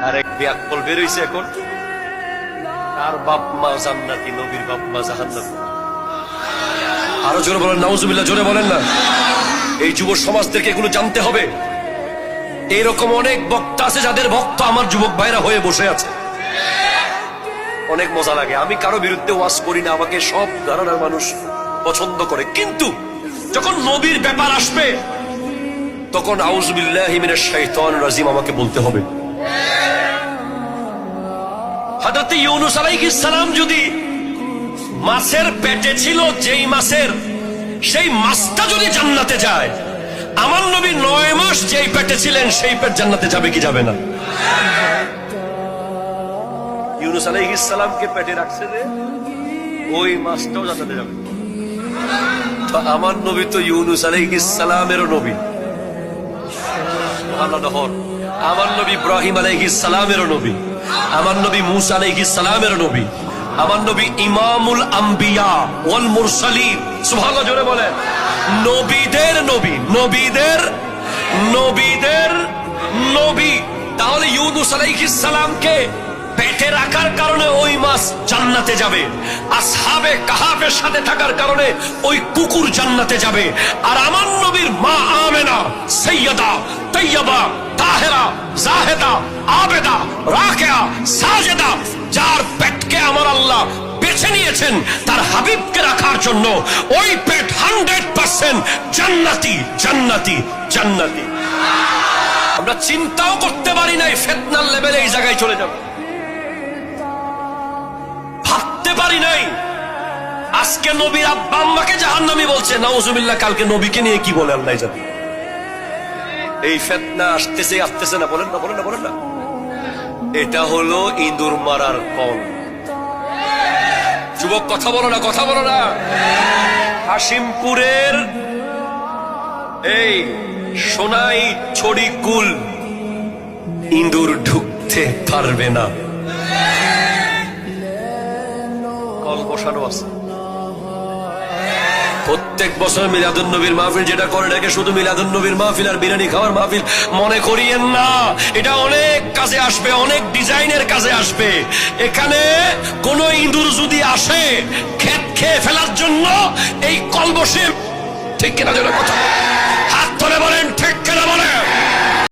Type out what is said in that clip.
আরেক বিয়াক্কল বের হইছে এখন, তার বাপ মা জান্নাতি, নবীর বাপ মা জাহান্নামী। আরো জোরে বলেন নাউজুবিল্লাহ, জোরে বলেন না। এই যুব সমাজদেরকে এগুলো জানতে হবে। এইরকম অনেক বক্তা আছে যাদের ভক্ত আমার যুবক ভাইরা হয়ে বসে আছে। অনেক মজা লাগে। আমি কারো বিরুদ্ধে ওয়াজ করি না, আমাকে সব ধরনের মানুষ পছন্দ করে, কিন্তু যখন নবীর ব্যাপার আসবে তখন আউযুবিল্লাহি মিনাশ শাইতানির রাজিম আমাকে বলতে হবে। হযরত ইউনূস আলাইহিস সালাম যদি মাছের পেটে ছিল, যেই মাছের, সেই মাছটা যদি জান্নাতে যায়, আমার নবী 9 মাস যেই পেটে ছিলেন সেই পেট জান্নাতে যাবে কি যাবে না? ইউনূস আলাইহিস সালামকে পেটে রাখছে যে, ওই মাছটাও জান্নাতে যাবে। তো আমার নবী তো ইউনূস আলাইহিস সালামেরও নবী। আমার নবী ইব্রাহিম আলাইহিস সালামেরও নবী, আমার নবী মূসা আলাইহিস সালামেরও নবী, আমার নবী ইমামুল আম্বিয়া ওয়াল মুরসালিন। সুবহানাল্লাহ, জোরে বলেন। নবীদের নবী, নবীদের নবীদের নবী। তাহলে ইউনূস আলাইহিস সালামকে পেটে রাখার কারণে ওই মাছ জান্নাতে যাবে, আসহাবে কাহাফের সাথে থাকার কারণে ওই কুকুর জান্নাতে যাবে। আর আমার নবীর মা আমেনা, সাইয়্যিদা, তাইয়্যিবা, তাহেরা, জাহেদা, আবেদা, রাকিয়া, সাজেদা, যার পেটকে আমার আল্লাহ বেছে নিয়েছেন তার হাবিবকে রাখার জন্য, ওই পেট 100% জান্নাতি, জান্নাতি, জান্নাতি। আমরা চিন্তাও করতে পারি নাই ফিতনার লেভেলে এই জায়গায় চলে যাবে, ভাবতে পারি নাই। আজকে নবীর আব্বা আম্মাকে জাহান্নামী বলছে, নাউজুবিল্লাহ, কালকে নবীকে নিয়ে কি বলে আল্লাহ জানে। এই ফিতনা আসতেছে আসতেছে না, বলেন না, বলেন না, বলেন না। এটা হলো ইঁদুর মারার কল। যুবক কথা বলো না, কথা বলো না। হাসিমপুরের এই সোনাই ছড়ি কুল ইঁদুর ঢুকতে পারবে না, কল বসানো আছে। প্রত্যেক বছর মিলাদুন নবীর মাহফিল যেটা করে, এটাকে শুধু মিলাদুন নবীর মাহফিল আর বিরিয়ানি খাওয়ার মাহফিল মনে করিয়েন না। এটা অনেক কাজে আসবে, অনেক ডিজাইনের কাজে আসবে। এখানে কোন ইঁদুর যদি আসে ক্ষেত খেয়ে ফেলার জন্য, এই কল বসে, ঠিক কিনা জন্য কথা হাত ধরে বলেন, ঠিক কিনা বলেন।